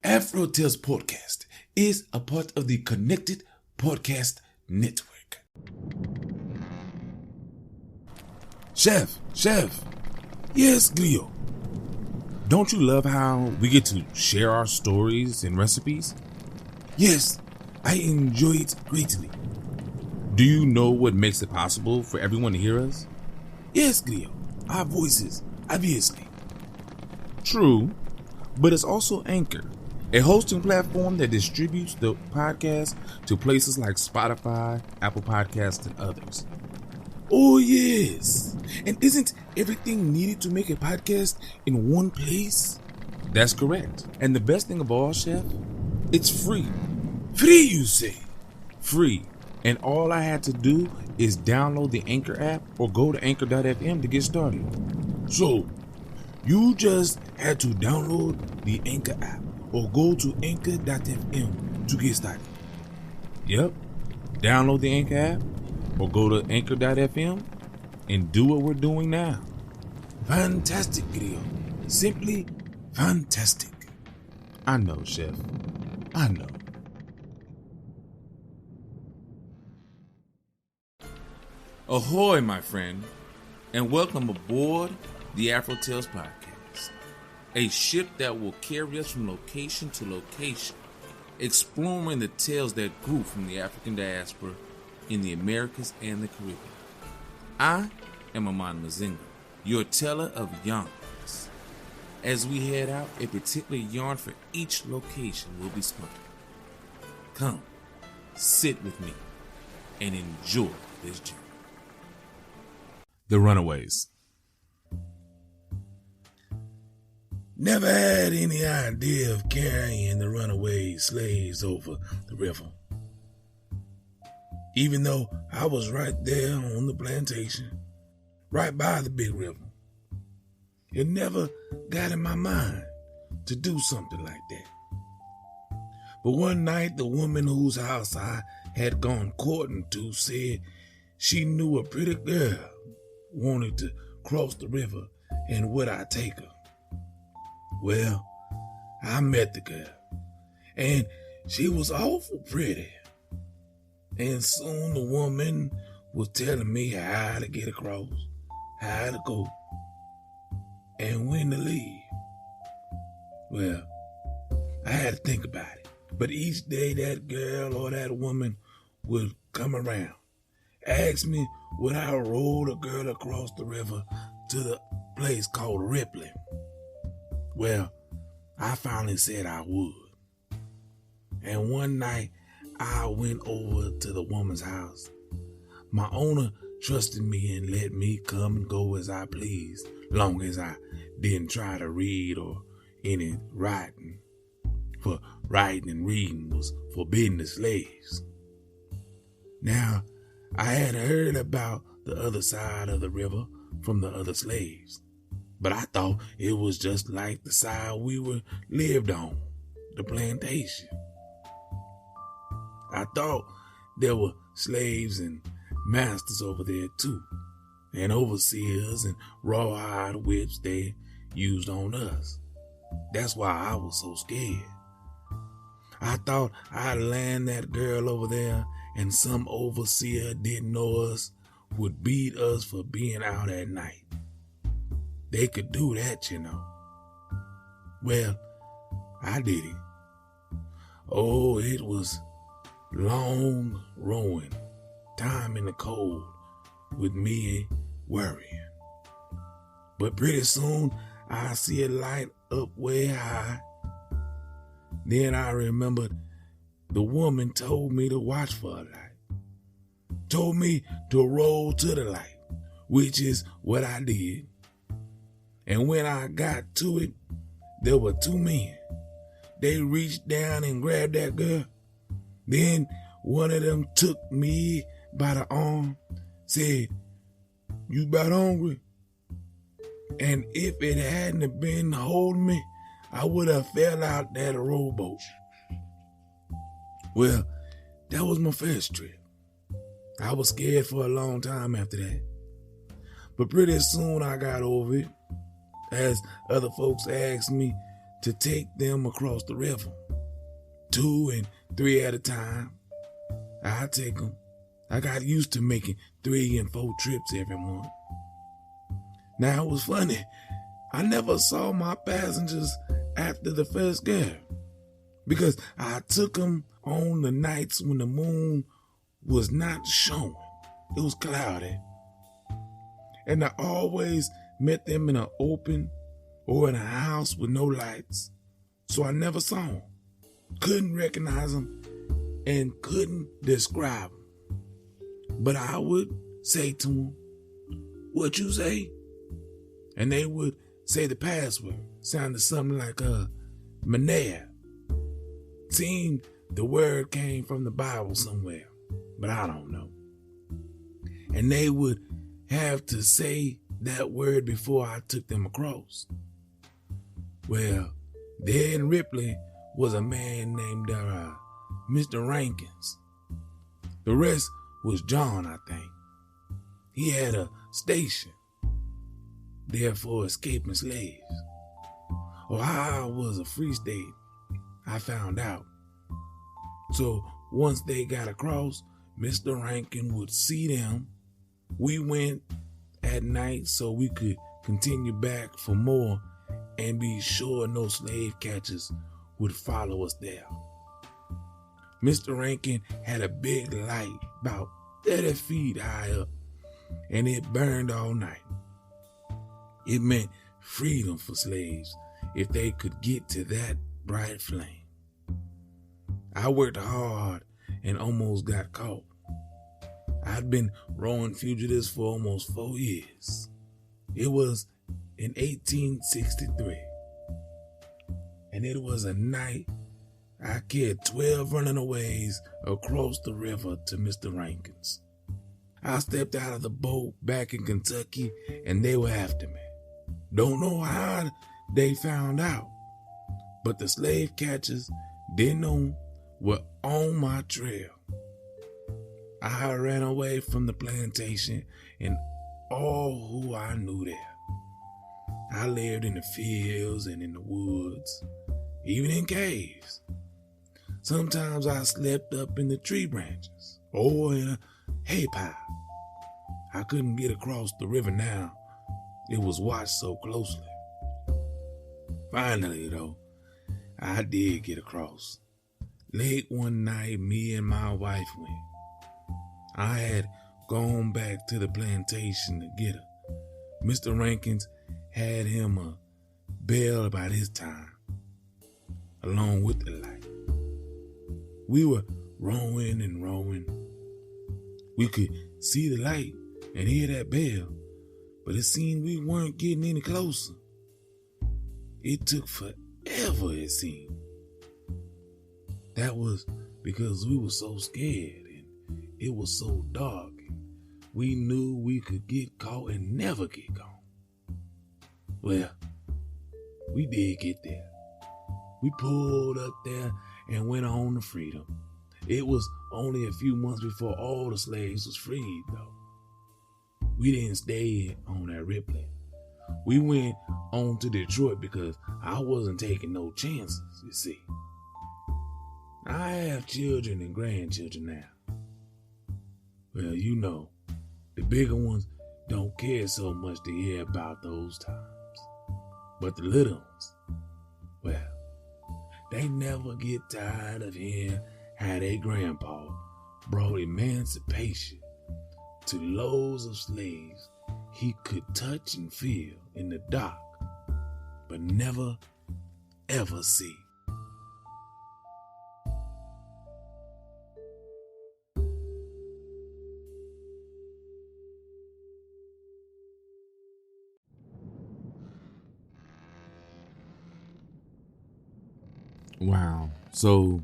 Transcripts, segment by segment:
Tales Podcast is a part of the Connected Podcast Network. Chef. Yes, Glio. Don't you love how we get to share our stories and recipes? Yes, I enjoy it greatly. Do you know what makes it possible for everyone to hear us? Yes, Glio. Our voices, obviously. True, but it's also Anchor, a hosting platform that distributes the podcast to places like Spotify, Apple Podcasts, and others. Oh, yes. And isn't everything needed to make a podcast in one place? That's correct. And the best thing of all, Chef, it's free. Free, you say? Free. And all I had to do is download the Anchor app or go to anchor.fm to get started. So, you just had to download the Anchor app or go to anchor.fm to get started. Yep. Download the Anchor app or go to anchor.fm and do what we're doing now. Fantastic, Grio. Simply fantastic. I know, Chef. I know. Ahoy, my friend, and welcome aboard the AfroTales Podcast, a ship that will carry us from location to location, exploring the tales that grew from the African diaspora in the Americas and the Caribbean. I am Amon Mazinga, your teller of yarns. As we head out, a particular yarn for each location will be spun. Come, sit with me, and enjoy this journey. The Runaways. Never had any idea of carrying the runaway slaves over the river. Even though I was right there on the plantation, right by the big river. It never got in my mind to do something like that. But one night, the woman whose house I had gone courting to said she knew a pretty girl wanted to cross the river, and would I take her? Well, I met the girl, and she was awful pretty. And soon the woman was telling me how to get across, how to go, and when to leave. Well, I had to think about it. But each day that girl or that woman would come around, ask me would I row the girl across the river to the place called Ripley. Well, I finally said I would. And one night, I went over to the woman's house. My owner trusted me and let me come and go as I pleased, long as I didn't try to read or any writing. For writing and reading was forbidden to slaves. Now, I had heard about the other side of the river from the other slaves, but I thought it was just like the side we lived on, the plantation. I thought there were slaves and masters over there too, and overseers and rawhide whips they used on us. That's why I was so scared. I thought I'd land that girl over there and some overseer didn't know us would beat us for being out at night. They could do that, you know. Well, I did it. Oh, it was long rowing, time in the cold, with me worrying. But pretty soon, I see a light up way high. Then I remembered the woman told me to watch for a light. Told me to roll to the light, which is what I did. And when I got to it, there were two men. They reached down and grabbed that girl. Then one of them took me by the arm, said, "You about hungry?" And if it hadn't been holding me, I would have fell out that rowboat. Well, that was my first trip. I was scared for a long time after that. But pretty soon I got over it, as other folks asked me to take them across the river. 2 and 3 at a time. I take them. I got used to making 3 and 4 trips every month. Now it was funny. I never saw my passengers after the first girl because I took them on the nights when the moon was not showing. It was cloudy. And I always met them in an open or in a house with no lights. So I never saw them, couldn't recognize them, and couldn't describe them. But I would say to them, "What you say?" And they would say the password. Sounded something like MacLeod. Seemed the word came from the Bible somewhere, but I don't know. And they would have to say that word before I took them across. Well, there in Ripley was a man named Mr. Rankins. The rest was John, I think. He had a station there for escaping slaves. Ohio was a free state, I found out. So once they got across, Mr. Rankin would see them. We went at night so we could continue back for more and be sure no slave catchers would follow us there. Mr. Rankin had a big light about 30 feet high up, and it burned all night. It meant freedom for slaves if they could get to that bright flame. I worked hard and almost got caught. I'd been rowing fugitives for almost 4 years. It was in 1863, and it was a night I carried 12 runaways across the river to Mr. Rankin's. I stepped out of the boat back in Kentucky, and they were after me. Don't know how they found out, but the slave catchers didn't know were on my trail. I ran away from the plantation and all who I knew there. I lived in the fields and in the woods, even in caves. Sometimes I slept up in the tree branches or in a hay pile. I couldn't get across the river now. It was watched so closely. Finally, though, I did get across. Late one night, me and my wife went. I had gone back to the plantation to get her. Mr. Rankins had him a bell about his time, along with the light. We were rowing and rowing. We could see the light and hear that bell, but it seemed we weren't getting any closer. It took forever, it seemed. That was because we were so scared and it was so dark. We knew we could get caught and never get gone. Well, we did get there. We pulled up there and went on to freedom. It was only a few months before all the slaves was freed, though. We didn't stay on that Ripley. We went on to Detroit because I wasn't taking no chances, you see. I have children and grandchildren now. Well, you know, the bigger ones don't care so much to hear about those times. But the little ones, well, they never get tired of hearing how their grandpa brought emancipation to loads of slaves he could touch and feel in the dark, but never, ever see. Wow. So,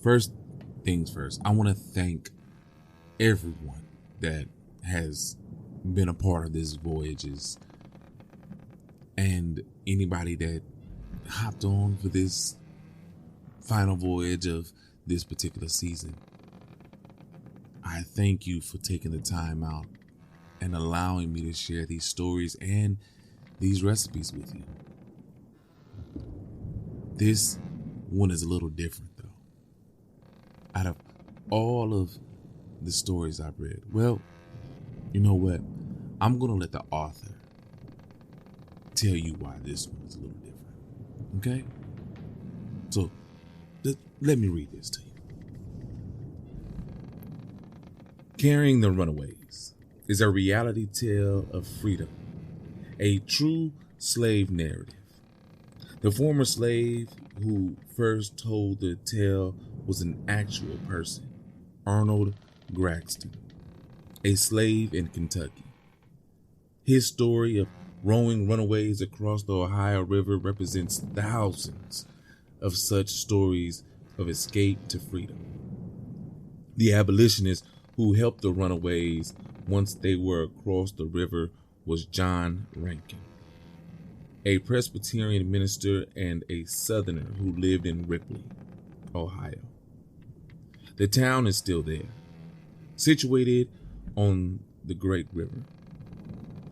first things first, I want to thank everyone that has been a part of this voyages and anybody that hopped on for this final voyage of this particular season. I thank you for taking the time out and allowing me to share these stories and these recipes with you. This one is a little different, though. Out of all of the stories I've read, well, you know what? I'm going to let the author tell you why this one is a little different. Okay? So, let me read this to you. Carrying the Runaways is a reality tale of freedom, a true slave narrative. The former slave who first told the tale was an actual person, Arnold Gragston, a slave in Kentucky. His story of rowing runaways across the Ohio River represents thousands of such stories of escape to freedom. The abolitionist who helped the runaways once they were across the river was John Rankin, a Presbyterian minister and a Southerner who lived in Ripley, Ohio. The town is still there, situated on the Great River.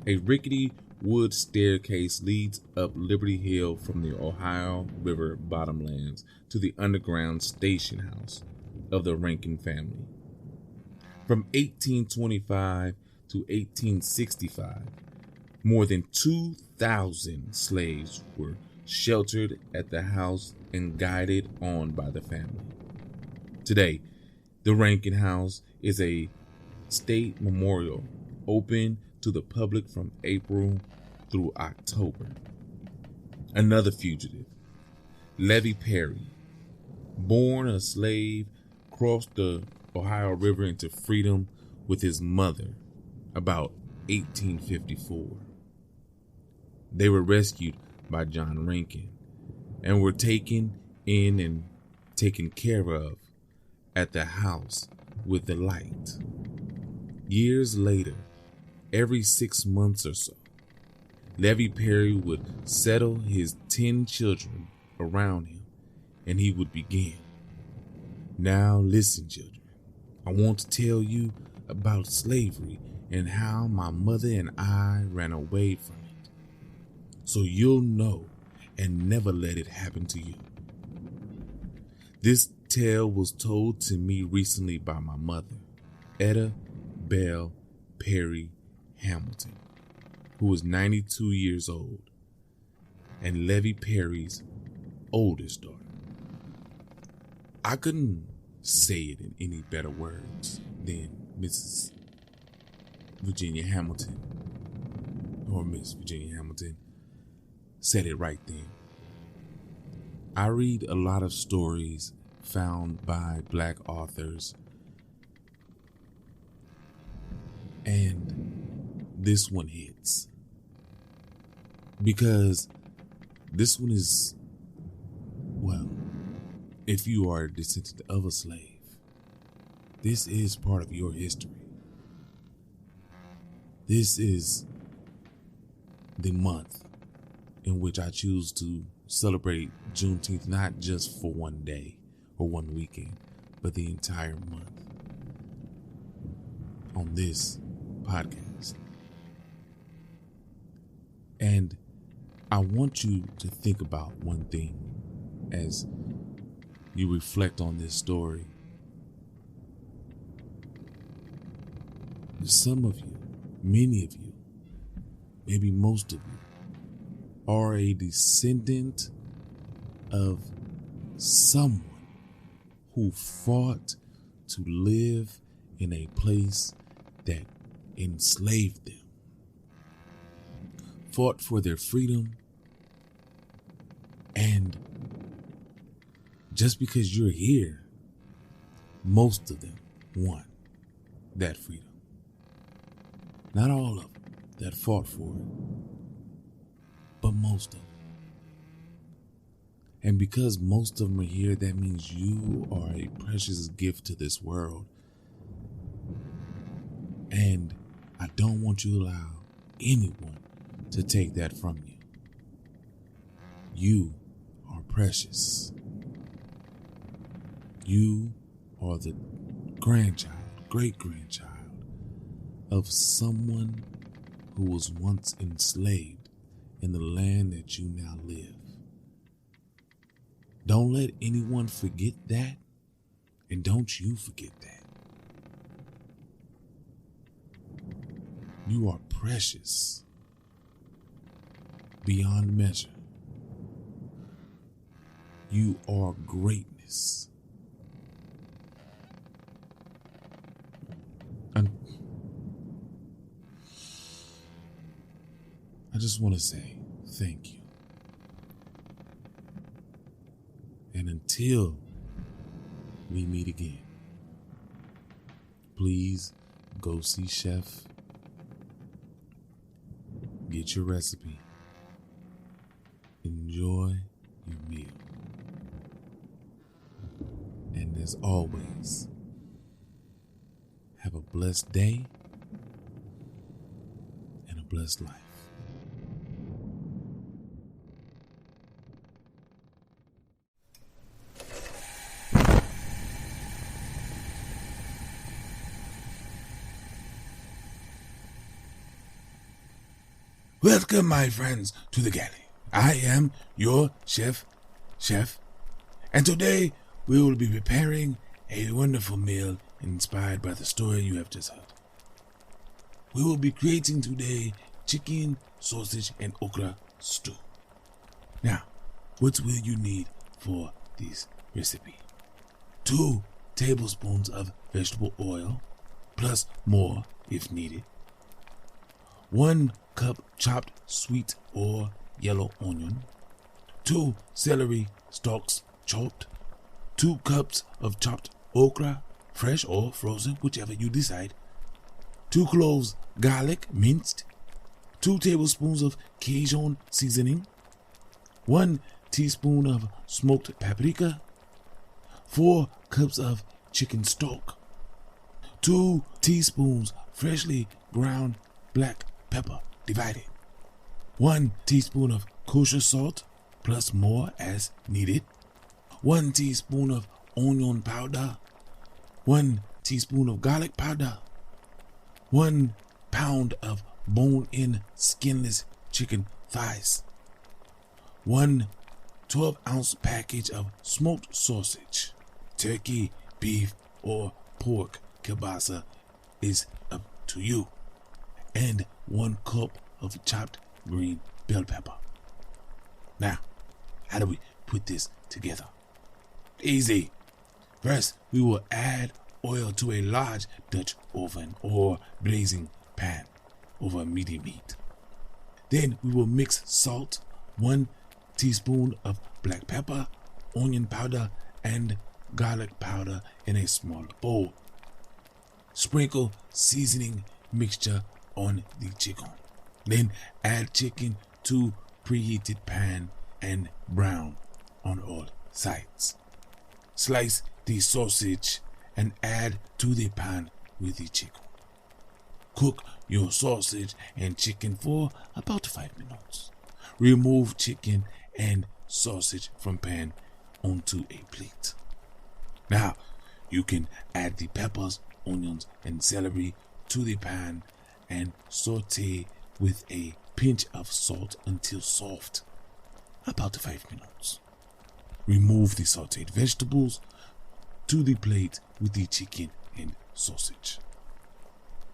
A rickety wood staircase leads up Liberty Hill from the Ohio River bottomlands to the underground station house of the Rankin family. From 1825 to 1865, more than 2,000 slaves were sheltered at the house and guided on by the family. Today, the Rankin House is a state memorial open to the public from April through October. Another fugitive, Levy Perry, born a slave, crossed the Ohio River into freedom with his mother about 1854. They were rescued by John Rankin and were taken in and taken care of at the house with the light. Years later, every 6 months or so, Levy Perry would settle his 10 children around him and he would begin. Now listen, children. I want to tell you about slavery and how my mother and I ran away from it, so you'll know and never let it happen to you. This tale was told to me recently by my mother, Etta Bell Perry Hamilton, who was 92 years old, and Levy Perry's oldest daughter. I couldn't say it in any better words than Mrs. Virginia Hamilton, or Miss Virginia Hamilton, said it right then. I read a lot of stories found by Black authors, and this one hits. Because this one is, well, if you are a descendant of a slave, this is part of your history. This is the month in which I choose to celebrate Juneteenth, not just for one day or one weekend, but the entire month on this podcast. And I want you to think about one thing as you reflect on this story. Some of you, many of you, maybe most of you, are a descendant of someone who fought to live in a place that enslaved them, fought for their freedom, and just because you're here, most of them won that freedom. Not all of them that fought for it, but most of them. And because most of them are here, that means you are a precious gift to this world. And I don't want you to allow anyone to take that from you. You are precious. You are the grandchild, great-grandchild of someone who was once enslaved in the land that you now live. Don't let anyone forget that, and don't you forget that. You are precious beyond measure. You are greatness. And I just want to say thank you. And until we meet again, please go see Chef, get your recipe, enjoy your meal. And as always, have a blessed day and a blessed life. Welcome, my friends, to the Galley. I am your chef, and today we will be preparing a wonderful meal inspired by the story you have just heard. We will be creating today chicken, sausage, and okra stew. Now, what will you need for this recipe? 2 tablespoons of vegetable oil, plus more if needed. 1 cup chopped sweet or yellow onion. 2 celery stalks chopped. 2 cups of chopped okra, fresh or frozen, whichever you decide. 2 cloves garlic minced. 2 tablespoons of Cajun seasoning. 1 teaspoon of smoked paprika. 4 cups of chicken stock. 2 teaspoons freshly ground black pepper divided. 1 teaspoon of kosher salt, plus more as needed. 1 teaspoon of onion powder. 1 teaspoon of garlic powder. 1 pound of bone-in skinless chicken thighs. 1 12-ounce package of smoked sausage. Turkey, beef, or pork kielbasa is up to you. And 1 cup of chopped green bell pepper. Now, how do we put this together? Easy. First, we will add oil to a large Dutch oven or blazing pan over medium heat. Then we will mix salt, 1 teaspoon of black pepper, onion powder, and garlic powder in a small bowl. Sprinkle seasoning mixture on the chicken. Then add chicken to preheated pan and brown on all sides. Slice the sausage and add to the pan with the chicken. Cook your sausage and chicken for about 5 minutes. Remove chicken and sausage from pan onto a plate. Now you can add the peppers, onions, and celery to the pan and saute with a pinch of salt until soft, about 5 minutes. Remove the sauteed vegetables to the plate with the chicken and sausage.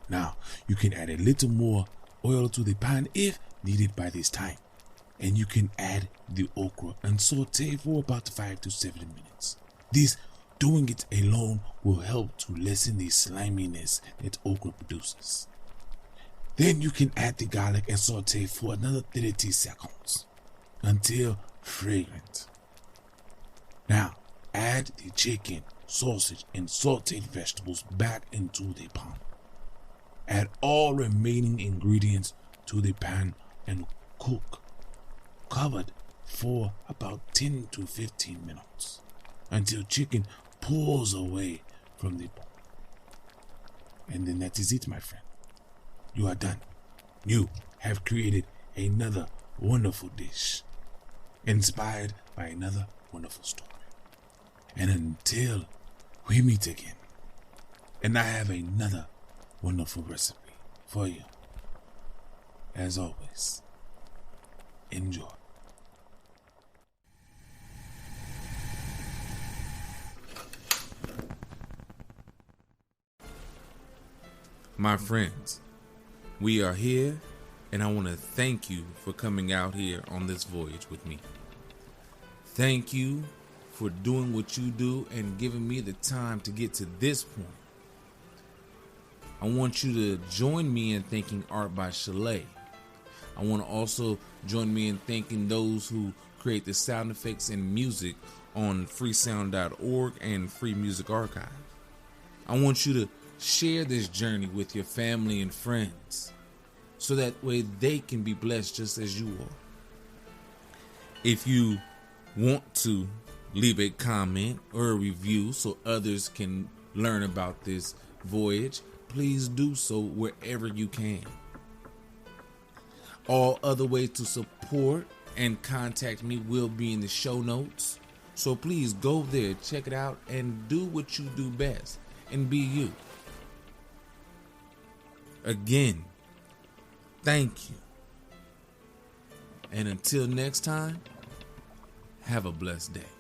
Now, you can add a little more oil to the pan if needed by this time, and you can add the okra and saute for about 5 to 7 minutes. This doing it alone will help to lessen the sliminess that okra produces. Then you can add the garlic and saute for another 30 seconds until fragrant. Now, add the chicken, sausage, and sauteed vegetables back into the pan. Add all remaining ingredients to the pan and cook, covered for about 10 to 15 minutes until chicken pulls away from the bone. And then that is it, my friend. You are done. You have created another wonderful dish, inspired by another wonderful story. And until we meet again, and I have another wonderful recipe for you, as always, enjoy. My friends, we are here, and I want to thank you for coming out here on this voyage with me. Thank you for doing what you do and giving me the time to get to this point. I want you to join me in thanking Art by Chalet. I want to also join me in thanking those who create the sound effects and music on freesound.org and Free Music Archive. I want you to share this journey with your family and friends so that way they can be blessed just as you are. If you want to leave a comment or a review so others can learn about this voyage, please do so wherever you can. All other ways to support and contact me will be in the show notes. So please go there, check it out, and do what you do best and be you. Again, thank you. And until next time, have a blessed day.